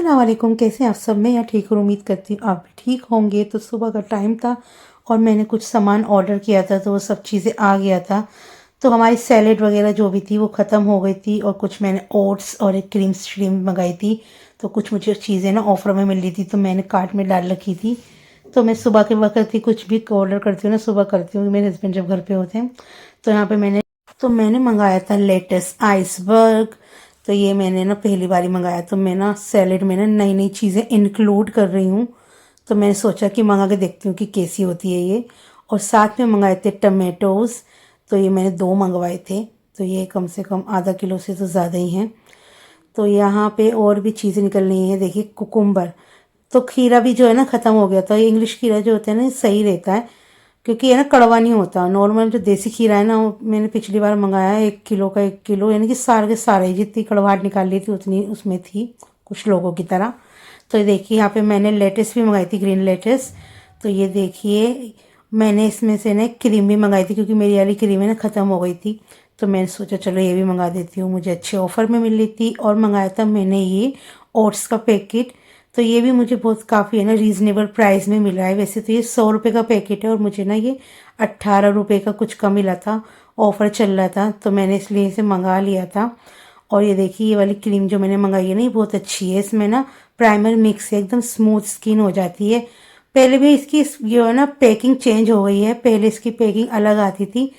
अस्सलाम वालेकुम। कैसे हैं आप सब? मैं यहाँ ठीक हूँ, उम्मीद करती हूँ आप भी ठीक होंगे। तो सुबह का टाइम था और मैंने कुछ सामान ऑर्डर किया था तो वो सब चीज़ें आ गया था। तो हमारी सैलेड वगैरह जो भी थी वो ख़त्म हो गई थी और कुछ मैंने ओट्स और एक क्रीम श्रीम मंगाई थी। तो कुछ मुझे चीज़ें ना ऑफ़र में मिल रही थी तो मैंने कार्ट में डाल रखी थी। तो मैं सुबह के वक्त ही कुछ भी ऑर्डर करती हूँ ना, सुबह करती हूँ, मेरे हस्बैंड जब घर पे होते हैं। तो यहाँ पे मैंने मंगाया था लेटेस आइसबर्ग। तो ये मैंने ना पहली बार ही मंगाया, तो मैं ना सैलेड में ना नई नई चीज़ें इंक्लूड कर रही हूँ। तो मैंने सोचा कि मंगा के देखती हूँ कि कैसी होती है ये। और साथ में मंगाए थे टमेटोज़। तो ये मैंने 2 मंगवाए थे। तो ये कम से कम आधा किलो से तो ज़्यादा ही हैं। तो यहाँ पे और भी चीज़ें निकल रही हैं, देखिए कुकुम्बर। तो खीरा भी जो है ना ख़त्म हो गया था। ये इंग्लिश खीरा जो होता है ना सही रहता है, क्योंकि ये ना कड़वा नहीं होता। नॉर्मल जो देसी खीरा है ना, वो मैंने पिछली बार मंगाया 1 किलो का 1 किलो, यानी कि सारे के सारे जितनी कड़वाहट निकाल ली थी उतनी उसमें थी, कुछ लोगों की तरह। तो ये देखिए यहाँ पे मैंने लेटेस भी मंगाई थी, ग्रीन लेटेस। तो ये देखिए मैंने इसमें से ना क्रीम भी मंगाई थी, क्योंकि मेरी वाली क्रीम है ना ख़त्म हो गई थी। तो मैंने सोचा चलो ये भी मंगा देती हूँ, मुझे अच्छे ऑफ़र में मिल रही थी। और मंगाया था मैंने ये ओट्स का पैकेट। तो ये भी मुझे बहुत काफ़ी है ना रीज़नेबल प्राइस में मिला है। वैसे तो ये 100 रुपये का पैकेट है और मुझे ना ये 18 रुपये का कुछ का मिला था, ऑफ़र चल रहा था, तो मैंने इसलिए इसे मंगा लिया था। और ये देखिए ये वाली क्रीम जो मैंने मंगाई है ना, ये बहुत अच्छी है। इसमें ना प्राइमर मिक्स है, एकदम स्मूथ स्किन हो जाती है। पहले भी इसकी जो है ना पैकिंग चेंज हो गई है, पहले इसकी पैकिंग अलग आती थी।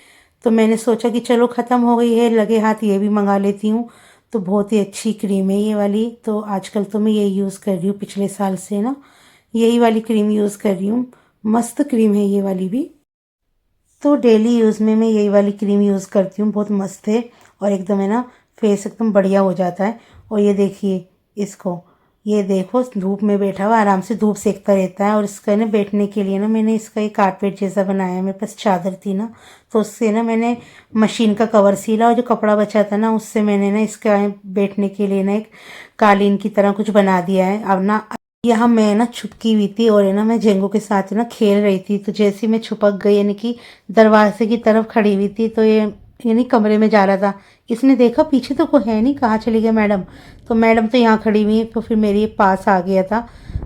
तो मैंने सोचा कि चलो ख़त्म हो गई है, लगे हाथ ये भी मंगा लेती हूँ। तो बहुत ही अच्छी क्रीम है ये वाली। तो आजकल तो मैं यही यूज़ कर रही हूँ, पिछले साल से ना यही वाली क्रीम यूज़ कर रही हूँ। मस्त क्रीम है ये वाली भी। तो डेली यूज़ में मैं यही वाली क्रीम यूज़ करती हूँ, बहुत मस्त है। और एकदम है ना फेस एकदम बढ़िया हो जाता है। और ये देखिए इसको, ये देखो धूप में बैठा हुआ आराम से धूप सेकता रहता है। और इसका ना बैठने के लिए ना मैंने इसका एक कारपेट जैसा बनाया है, मेरे पास चादर थी ना, तो उससे ना मैंने मशीन का कवर सीला और जो कपड़ा बचा था ना उससे मैंने ना इसका बैठने के लिए ना एक कालीन की तरह कुछ बना दिया है। अब ना यहाँ मैं ना छुपकी हुई थी और है ना मैं जेंगो के साथ ना खेल रही थी। तो जैसे ही मैं छुपक गई, यानी कि दरवाजे की तरफ खड़ी हुई थी, तो ये यानी कमरे में जा रहा था, इसने देखा पीछे तो कोई है नहीं, कहाँ चली गई मैडम। तो मैडम तो यहाँ खड़ी हुई, तो फिर मेरे पास आ गया था।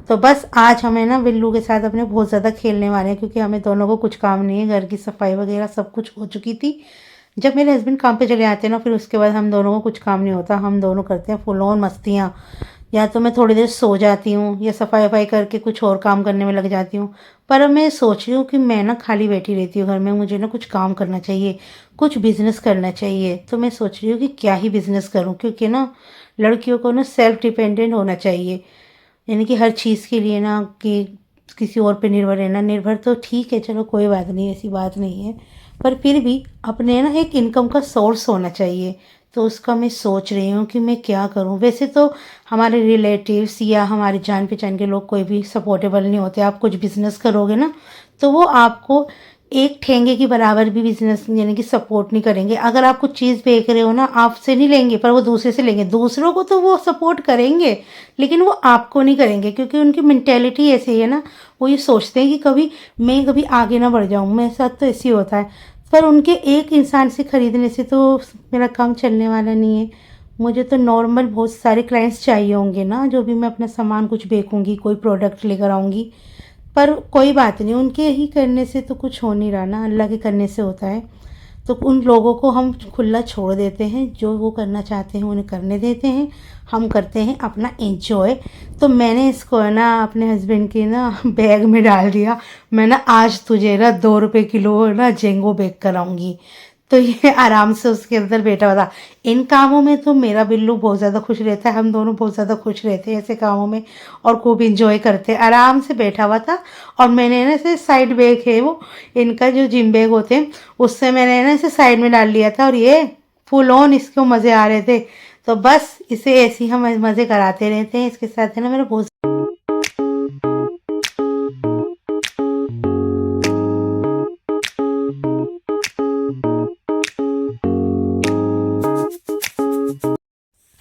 तो बस आज हमें ना बिल्लू के साथ अपने बहुत ज़्यादा खेलने वाले हैं, क्योंकि हमें दोनों को कुछ काम नहीं है, घर की सफाई वगैरह सब कुछ हो चुकी थी। जब मेरे हस्बैंड काम पे चले आते हैं ना, फिर उसके बाद हम दोनों को कुछ काम नहीं होता, हम दोनों करते हैं फुल ऑन मस्तियाँ। या तो मैं थोड़ी देर सो जाती हूँ या सफाई वफाई करके कुछ और काम करने में लग जाती हूँ। पर अब मैं सोच रही हूँ कि मैं ना खाली बैठी रहती हूँ घर में, मुझे ना कुछ काम करना चाहिए, कुछ बिजनेस करना चाहिए। तो मैं सोच रही हूँ कि क्या ही बिजनेस करूँ, क्योंकि ना लड़कियों को ना सेल्फ डिपेंडेंट होना चाहिए। यानी कि हर चीज़ के लिए ना कि किसी और पे निर्भर रहना, निर्भर तो ठीक है, चलो कोई बात नहीं, ऐसी बात नहीं है, पर फिर भी अपने ना एक इनकम का सोर्स होना चाहिए। तो उसका मैं सोच रही हूँ कि मैं क्या करूँ। वैसे तो हमारे रिलेटिव्स या हमारे जान पहचान के लोग कोई भी सपोर्टेबल नहीं होते। आप कुछ बिजनेस करोगे ना तो वो आपको एक ठेंगे की बराबर भी बिजनेस यानी कि सपोर्ट नहीं करेंगे। अगर आप कुछ चीज़ बेच रहे हो ना, आपसे नहीं लेंगे पर वो दूसरे से लेंगे। दूसरों को तो वो सपोर्ट करेंगे, लेकिन वो आपको नहीं करेंगे, क्योंकि उनकी मेंटेलिटी ऐसी है ना, वो ये सोचते हैं कि कभी मैं कभी आगे ना बढ़ जाऊँ। मेरे साथ तो ऐसे ही होता है। पर उनके एक इंसान से ख़रीदने से तो मेरा काम चलने वाला नहीं है। मुझे तो नॉर्मल बहुत सारे क्लाइंट्स चाहिए होंगे ना, जो भी मैं अपना सामान कुछ बेचूँगी, कोई प्रोडक्ट लेकर आऊँगी। पर कोई बात नहीं, उनके ही करने से तो कुछ हो नहीं रहा ना, अल्लाह के करने से होता है। तो उन लोगों को हम खुला छोड़ देते हैं, जो वो करना चाहते हैं उन्हें करने देते हैं, हम करते हैं अपना एंजॉय। तो मैंने इसको है ना अपने हस्बैंड के ना बैग में डाल दिया। मैं ना आज तुझे ना 2 रुपये किलो ना जेंगो बेच कर आऊँगी। तो ये आराम से उसके अंदर बैठा हुआ था। इन कामों में तो मेरा बिल्लू बहुत ज़्यादा खुश रहता है, हम दोनों बहुत ज़्यादा खुश रहते हैं ऐसे कामों में, और खूब इंजॉय करते हैं। आराम से बैठा हुआ था और मैंने ना इसे साइड बैग है वो, इनका जो जिम बैग होते हैं, उससे मैंने ना इसे साइड में डाल लिया था और ये फुल ऑन इसको मज़े आ रहे थे। तो बस इसे ऐसे ही हम मज़े कराते रहते हैं। इसके साथ है ना मेरा बहुत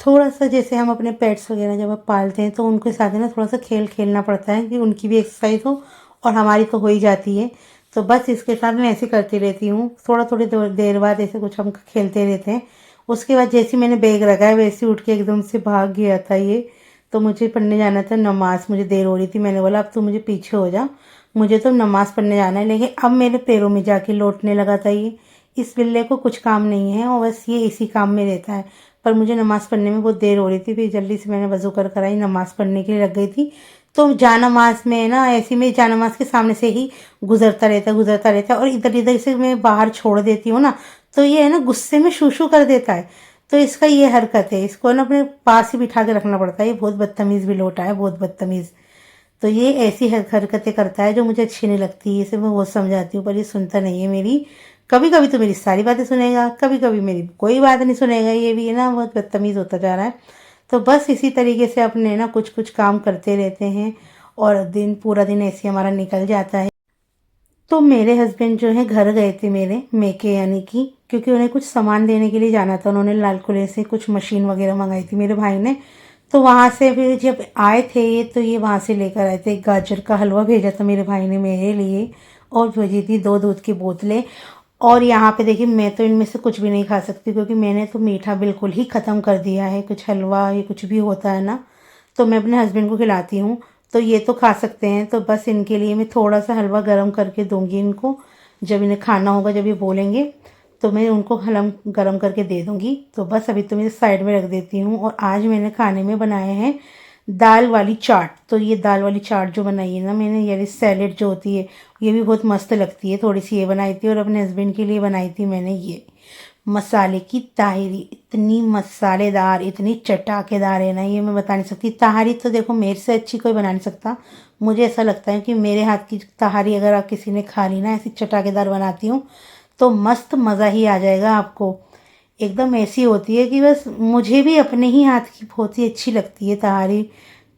थोड़ा सा, जैसे हम अपने पेट्स वगैरह जब आप पालते हैं तो उनके साथ है ना थोड़ा सा खेल खेलना पड़ता है, कि उनकी भी एक्सरसाइज हो और हमारी तो हो ही जाती है। तो बस इसके साथ मैं ऐसे करती रहती हूँ, थोड़ा थोड़ी देर बाद ऐसे कुछ हम खेलते रहते हैं। उसके बाद जैसे मैंने बैग रखा है वैसे उठ के एकदम से भाग गया था ये। तो मुझे पढ़ने जाना था नमाज़, मुझे देर हो रही थी। मैंने बोला अब तू मुझे पीछे हो जा, मुझे तो नमाज़ पढ़ने जाना है। लेकिन अब मेरे पैरों में जाके लौटने लगा था ये। इस बिल्ले को कुछ काम नहीं है और बस ये इसी काम में रहता है। पर मुझे नमाज़ पढ़ने में बहुत देर हो रही थी, फिर जल्दी से मैंने वज़ू कर कराई, नमाज़ पढ़ने के लिए लग गई थी। तो जानमाज़ में ना ऐसी में जानमाज़ के सामने से ही गुजरता रहता है और इधर इधर से मैं बाहर छोड़ देती हूँ ना, तो ये है ना गुस्से में शू शू कर देता है। तो इसका ये हरकत है, इसको ना अपने पास ही बिठा के रखना पड़ता है। ये बहुत बदतमीज़ भी लोटा है, बहुत बदतमीज़। तो ये ऐसी हरकतें करता है जो मुझे अच्छी नहीं लगती। इसे मैं बहुत समझाती हूँ पर ये सुनता नहीं है मेरी। कभी कभी तो मेरी सारी बातें सुनेगा, कभी कभी मेरी कोई बात नहीं सुनेगा। ये भी है ना बहुत बदतमीज़ होता जा रहा है। तो बस इसी तरीके से अपने ना कुछ कुछ काम करते रहते हैं और पूरा दिन ऐसे हमारा निकल जाता है। तो मेरे हस्बैंड जो है घर गए थे मेरे मेके यानी कि, क्योंकि उन्हें कुछ सामान देने के लिए जाना था। उन्होंने लाल किले से कुछ मशीन वगैरह मंगाई थी मेरे भाई ने। तो वहाँ से फिर जब आए थे ये, तो ये वहाँ से लेकर आए थे। गाजर का हलवा भेजा था मेरे भाई ने मेरे लिए और भेजी थी 2 दूध की बोतलें। और यहाँ पे देखिए मैं तो इनमें से कुछ भी नहीं खा सकती क्योंकि मैंने तो मीठा बिल्कुल ही ख़त्म कर दिया है। कुछ हलवा या कुछ भी होता है ना, तो मैं अपने हस्बैंड को खिलाती हूँ, तो ये तो खा सकते हैं। तो बस इनके लिए मैं थोड़ा सा हलवा गर्म करके दूंगी इनको। जब इन्हें खाना होगा, जब ये बोलेंगे, तो मैं उनको हलवा गर्म करके दे दूंगी। तो बस अभी तो मैं साइड में रख देती हूँ। और आज मैंने खाने में बनाए हैं दाल वाली चाट। तो ये दाल वाली चाट जो बनाई है ना मैंने, यानी सैलेड जो होती है, ये भी बहुत मस्त लगती है। थोड़ी सी ये बनाई थी और अपने हस्बैंड के लिए बनाई थी मैंने ये मसाले की ताहिरी। इतनी मसालेदार, इतनी चटाकेदार है ना, ये मैं बता नहीं सकती। ताहरी तो देखो मेरे से अच्छी कोई बना नहीं सकता। मुझे ऐसा लगता है कि मेरे हाथ की ताहरी अगर आप किसी ने खा ली ना, ऐसी चटाकेदार बनाती हूँ, तो मस्त मज़ा ही आ जाएगा आपको। एकदम ऐसी होती है कि बस मुझे भी अपने ही हाथ की बहुत ही अच्छी लगती है ताहरी।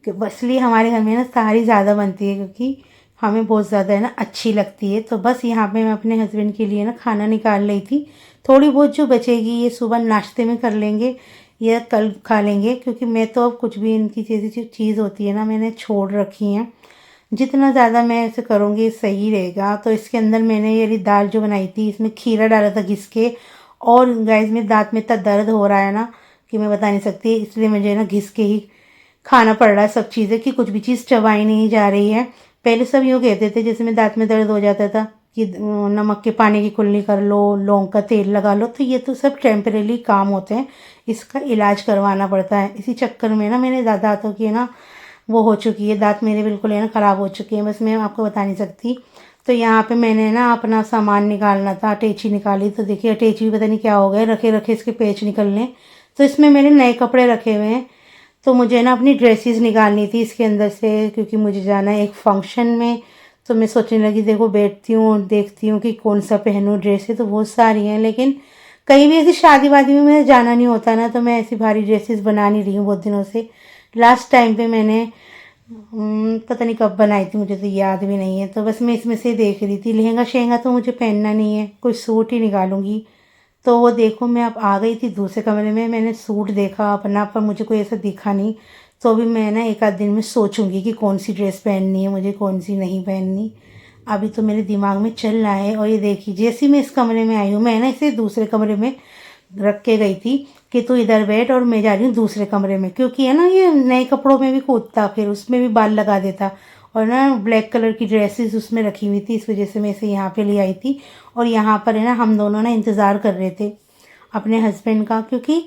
इसलिए हमारे घर में ना ताहरी ज़्यादा बनती है क्योंकि हमें बहुत ज़्यादा है ना अच्छी लगती है। तो बस यहाँ पे मैं अपने हस्बैंड के लिए ना खाना निकाल रही थी। थोड़ी बहुत जो बचेगी ये सुबह नाश्ते में कर लेंगे या कल खा लेंगे, क्योंकि मैं तो अब कुछ भी इनकी जैसी चीज़ होती है ना मैंने छोड़ रखी है। जितना ज़्यादा मैं ऐसे करूँगी सही रहेगा। तो इसके अंदर मैंने ये दाल जो बनाई थी, इसमें खीरा डाला था घिस के। और गाइस मेरे दांत में इतना दर्द हो रहा है ना कि मैं बता नहीं सकती, इसलिए मुझे ना घिस के ही खाना पड़ रहा है सब चीज़ें, कि कुछ भी चीज़ चबाई नहीं जा रही है। पहले सब यूँ कहते थे, जैसे मेरे दांत में दर्द हो जाता था कि नमक के पानी की कुल्ली कर लो, लौंग का तेल लगा लो। तो ये तो सब टेम्परेरी काम होते हैं, इसका इलाज करवाना पड़ता है। इसी चक्कर में ना मैंने दांतों की ना वो हो चुकी है, दांत मेरे बिल्कुल है ना ख़राब हो चुके हैं, बस मैं आपको बता नहीं सकती। तो यहाँ पे मैंने ना अपना सामान निकालना था, अटैची निकाली। तो देखिए अटैची भी पता नहीं क्या हो गया, रखे रखे इसके पेच निकलने। तो इसमें मेरे नए कपड़े रखे हुए हैं। तो मुझे ना अपनी ड्रेसेस निकालनी थी इसके अंदर से, क्योंकि मुझे जाना है एक फंक्शन में। तो मैं सोचने लगी, देखो बैठती हूँ देखती हूँ कि कौन सा पहनूँ। ड्रेसेस तो बहुत सारी हैं, लेकिन कहीं भी ऐसी शादी वादी में मेरा जाना नहीं होता ना, तो मैं ऐसी भारी ड्रेसेस बना नहीं रही हूँ बहुत दिनों से। लास्ट टाइम पे मैंने पता नहीं कब बनाई थी, मुझे तो याद भी नहीं है। तो बस मैं इसमें से देख रही थी। लहंगा शहंगा तो मुझे पहनना नहीं है, कोई सूट ही निकालूंगी। तो वो देखो मैं अब आ गई थी दूसरे कमरे में, मैंने सूट देखा अपना, पर मुझे कोई ऐसा दिखा नहीं। तो अभी मैं ना एक आध दिन में सोचूंगी कि कौन सी ड्रेस पहननी है मुझे, कौन सी नहीं पहननी। अभी तो मेरे दिमाग में चल रहा है। और ये देखिए जैसे मैं इस कमरे में आई हूँ, मैं ना इसे दूसरे कमरे में रख के गई थी कि तू इधर बैठ, और मैं जा रही हूँ दूसरे कमरे में, क्योंकि है ना ये नए कपड़ों में भी कूदता, फिर उसमें भी बाल लगा देता। और ना ब्लैक कलर की ड्रेसेस उसमें रखी हुई थी, इस वजह से मैं इसे यहाँ पे ले आई थी। और यहाँ पर है ना हम दोनों ना इंतज़ार कर रहे थे अपने हस्बैंड का, क्योंकि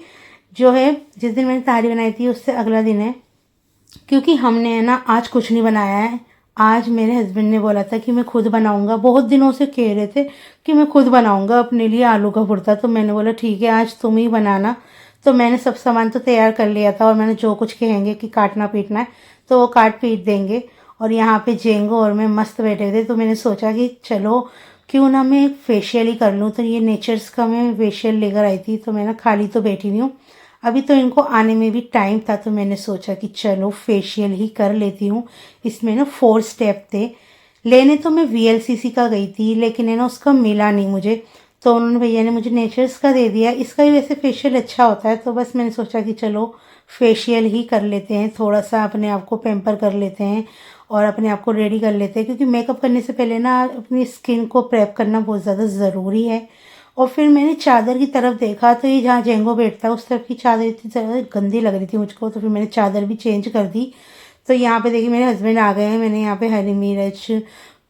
जो है जिस दिन मैंने तारी बनाई थी उससे अगला दिन है। क्योंकि हमने है ना आज कुछ नहीं बनाया है। आज मेरे हस्बैंड ने बोला था कि मैं खुद बनाऊंगा, बहुत दिनों से कह रहे थे कि मैं खुद बनाऊंगा अपने लिए आलू का भुर्ता। तो मैंने बोला ठीक है आज तुम ही बनाना। तो मैंने सब सामान तो तैयार कर लिया था, और मैंने जो कुछ कहेंगे कि काटना पीटना है तो वो काट पीट देंगे। और यहाँ पे जेंगो और मैं मस्त बैठे थे। तो मैंने सोचा कि चलो क्यों ना मैं फेशियल ही कर लूँ। तो ये नेचर्स का मैं फेशियल लेकर आई थी। तो मैं ना खाली तो बैठी नहीं हूँ, अभी तो इनको आने में भी टाइम था। तो मैंने सोचा कि चलो फेशियल ही कर लेती हूँ। इसमें ना 4 स्टेप थे। लेने तो मैं VLCC का गई थी, लेकिन है ना उसका मिला नहीं मुझे। तो उन्होंने भैया ने मुझे नेचर्स का दे दिया। इसका भी वैसे फेशियल अच्छा होता है। तो बस मैंने सोचा कि चलो फेशियल ही कर लेते हैं, थोड़ा सा अपने आप को पैम्पर कर लेते हैं और अपने आप को रेडी कर लेते हैं। क्योंकि मेकअप करने से पहले ना अपनी स्किन को प्रेप करना बहुत ज़्यादा ज़रूरी है। और फिर मैंने चादर की तरफ देखा तो ये जहाँ जेंगो बैठता है उस तरफ की चादर इतनी ज़्यादा गंदी लग रही थी मुझको, तो फिर मैंने चादर भी चेंज कर दी। तो यहाँ पे देखिए मेरे हस्बैंड आ गए हैं। मैंने यहाँ पे हरी मिर्च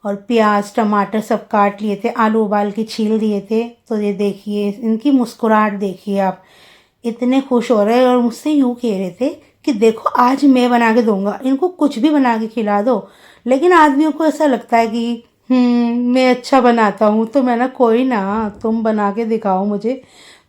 और प्याज टमाटर सब काट लिए थे, आलू उबाल के छील दिए थे। तो ये देखिए इनकी मुस्कुराहट देखिए आप, इतने खुश हो रहे हैं और मुझसे यूँ कह रहे थे कि देखो आज मैं बना के दूंगा, इनको कुछ भी बना के खिला दो। लेकिन आदमियों को ऐसा लगता है कि मैं अच्छा बनाता हूँ, तो मैं ना कोई ना, तुम बना के दिखाओ मुझे,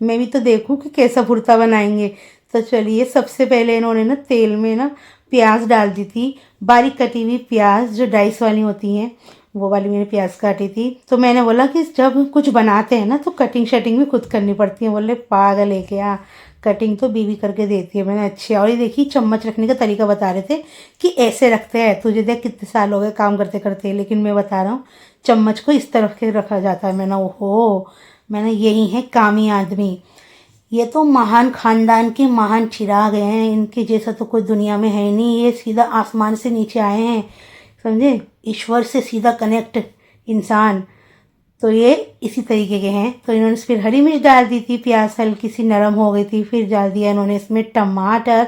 मैं भी तो देखूँ कि कैसा भुर्ता बनाएंगे। तो चलिए सबसे पहले इन्होंने ना तेल में ना प्याज डाल दी थी, बारीक कटी हुई प्याज जो डाइस वाली होती हैं वो वाली मैंने प्याज काटी थी। तो मैंने बोला कि जब कुछ बनाते हैं ना तो कटिंग शटिंग भी खुद करनी पड़ती है। बोले पागल है क्या, कटिंग तो बीवी करके देती है। मैंने अच्छी, और ये देखिए चम्मच रखने का तरीका बता रहे थे कि ऐसे रखते हैं, तुझे देख कितने साल हो गए काम करते करते, लेकिन मैं बता रहा हूँ चम्मच को इस तरफ के रखा जाता है। मैंने ओहो, मैंने यही है कामी आदमी, ये तो महान खानदान के महान चिराग हैं, इनके जैसा तो कोई दुनिया में है नहीं, ये सीधा आसमान से नीचे आए हैं, समझे, ईश्वर से सीधा कनेक्ट इंसान। तो ये इसी तरीके के हैं। तो इन्होंने फिर हरी मिर्च डाल दी थी, प्याज हल्की सी नरम हो गई थी, फिर डाल दिया इन्होंने इसमें टमाटर।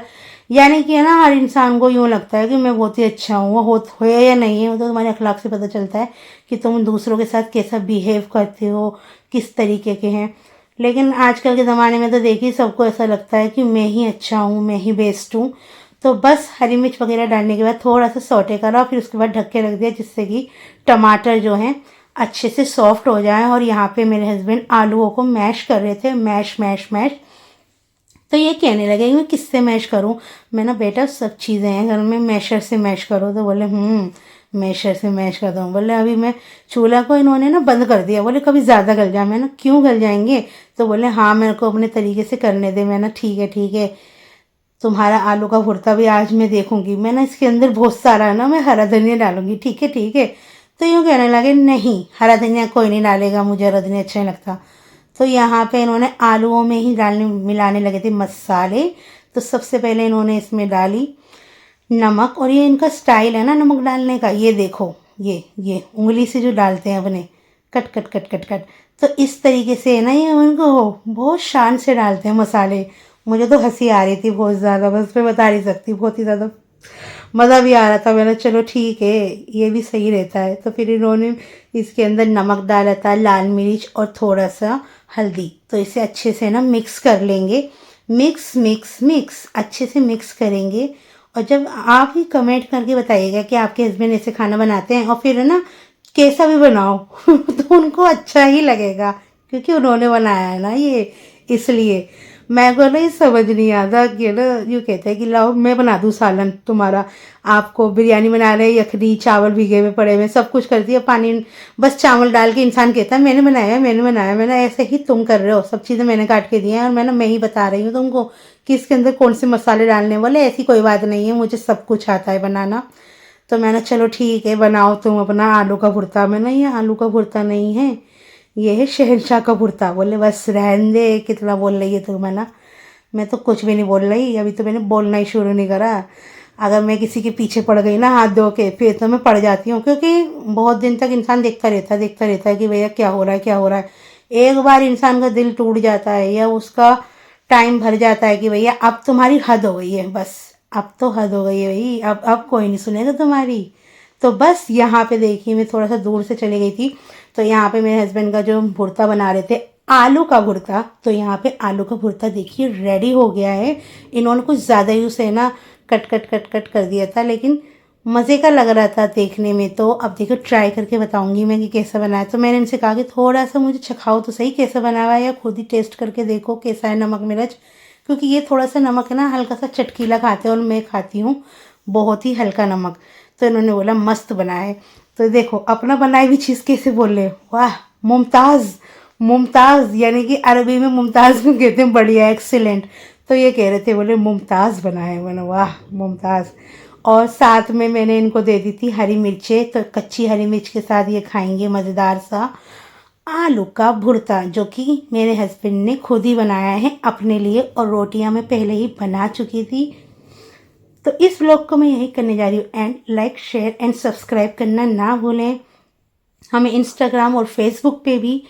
यानी कि है ना, हर इंसान को यूँ लगता है कि मैं बहुत ही अच्छा हूँ, वो हो या नहीं है, वो तो तुम्हारे अखलाक से पता चलता है कि तुम दूसरों के साथ कैसा बिहेव करते हो, किस तरीके के हैं। लेकिन आजकल के ज़माने में तो देखिए सबको ऐसा लगता है कि मैं ही अच्छा हूँ, मैं ही बेस्ट हूँ। तो बस हरी मिर्च वगैरह डालने के बाद थोड़ा सा सौटे करा, फिर उसके बाद ढक के रख दिया जिससे कि टमाटर जो हैं अच्छे से सॉफ्ट हो जाए। और यहाँ पे मेरे हस्बैंड आलूओं को मैश कर रहे थे, मैश मैश मैश। तो ये कहने लगे मैं किससे मैश करूँ। मैं ना बेटा सब चीज़ें हैं घर में, मैशर से मैश करो। तो बोले मैशर से मैश करता हूँ। बोले अभी मैं चूल्हा को इन्होंने ना बंद कर दिया, बोले कभी ज़्यादा गल जाए। मैं ना क्यों गल जाएंगे। तो बोले हाँ मेरे को अपने तरीके से करने दे। मैं ना ठीक है, तुम्हारा आलू का भुर्ता भी आज मैं देखूंगी, मैं ना इसके अंदर बहुत सारा है ना, मैं हरा धनिया डालूंगी, ठीक है। तो यूँ कहने लगे नहीं हरा धनिया कोई नहीं डालेगा, मुझे हरा धनिया अच्छा नहीं लगता। तो यहाँ पे इन्होंने आलूओं में ही डालने मिलाने लगे थे मसाले। तो सबसे पहले इन्होंने इसमें डाली नमक, और ये इनका स्टाइल है ना नमक डालने का, ये देखो ये उंगली से जो डालते हैं अपने, cut cut cut cut cut. तो इस तरीके से है ना, ये उनको बहुत शान से डालते हैं मसाले। मुझे तो हंसी आ रही थी बहुत ज़्यादा, बस मैं बता नहीं सकती, बहुत ही ज़्यादा मज़ा भी आ रहा था। मैंने चलो ठीक है ये भी सही रहता है। तो फिर इन्होंने इसके अंदर नमक डाला था, लाल मिर्च और थोड़ा सा हल्दी। तो इसे अच्छे से ना मिक्स कर लेंगे, मिक्स मिक्स मिक्स अच्छे से मिक्स करेंगे। और जब आप ही कमेंट करके बताइएगा कि आपके हस्बैंड ऐसे खाना बनाते हैं, और फिर है ना कैसा भी बनाओ तो उनको अच्छा ही लगेगा, क्योंकि उन्होंने बनाया है ना ये, इसलिए। मैं को ना ये समझ नहीं आता कि ना यूँ कहते हैं कि लाओ मैं बना दूँ सालन तुम्हारा, आपको बिरयानी बना रहे, यखनी चावल भीगे हुए पड़े हुए, सब कुछ कर दिया, पानी बस चावल डाल के इंसान कहता है मैंने बनाया मैंने, ऐसे ही तुम कर रहे हो, सब चीज़ें मैंने काट के दी हैं, और मैं ही बता रही हूँ तुमको कि इसके अंदर कौन से मसाले डालने वाले। ऐसी कोई बात नहीं है, मुझे सब कुछ आता है बनाना। तो मैंने चलो ठीक है बनाओ तुम अपना आलू का भुर्ता। मैंने ये आलू का भुर्ता नहीं है, ये है शहनशाह का भुर्ता। बोले बस रहने दे, कितना बोल रही है तू। मैं तो कुछ भी नहीं बोल रही, अभी तो मैंने बोलना ही शुरू नहीं करा। अगर मैं किसी के पीछे पड़ गई ना हाथ धो के, फिर तो मैं पड़ जाती हूँ, क्योंकि बहुत दिन तक इंसान देखता रहता है कि भैया क्या हो रहा है क्या हो रहा है। एक बार इंसान का दिल टूट जाता है या उसका टाइम भर जाता है कि भैया अब तुम्हारी हद हो गई है, बस अब तो हद हो गई है भाई, अब कोई नहीं सुनेगा तुम्हारी। तो बस यहाँ पे देखिए मैं थोड़ा सा दूर से चली गई थी। तो यहाँ पे मेरे हस्बैंड का जो भुर्ता बना रहे थे, आलू का भुर्ता, तो यहाँ पे आलू का भुर्ता देखिए रेडी हो गया है। इन्होंने कुछ ज़्यादा ही उसे ना कट कट कट कट कर दिया था, लेकिन मज़े का लग रहा था देखने में। तो अब देखो ट्राई करके बताऊंगी मैं कि कैसा बना है। तो मैंने इनसे कहा कि थोड़ा सा मुझे चखाओ तो सही कैसा बना हुआ है, या खुद ही टेस्ट करके देखो कैसा है नमक मिर्च, क्योंकि ये थोड़ा सा नमक है ना हल्का सा चटकीला खाते हैं और मैं खाती हूँ बहुत ही हल्का नमक। तो इन्होंने बोला मस्त बना है। तो देखो अपना बनाई हुई चीज़ कैसे बोल रहे, वाह मुमताज़, मुमताज़ यानी कि अरबी में मुमताज़ को कहते हैं बढ़िया एक्सीलेंट। तो ये कह रहे थे, बोले मुमताज़ बना है। मैंने वाह मुमताज़। और साथ में मैंने इनको दे दी थी हरी मिर्चें, तो कच्ची हरी मिर्च के साथ ये खाएंगे मज़ेदार सा आलू का भुर्ता, जो कि मेरे हस्बैंड ने खुद ही बनाया है अपने लिए, और रोटियां मैं पहले ही बना चुकी थी। तो इस व्लॉग को मैं यही करने जा रही हूँ and like share and subscribe करना ना भूलें। हमें इंस्टाग्राम और फेसबुक पे भी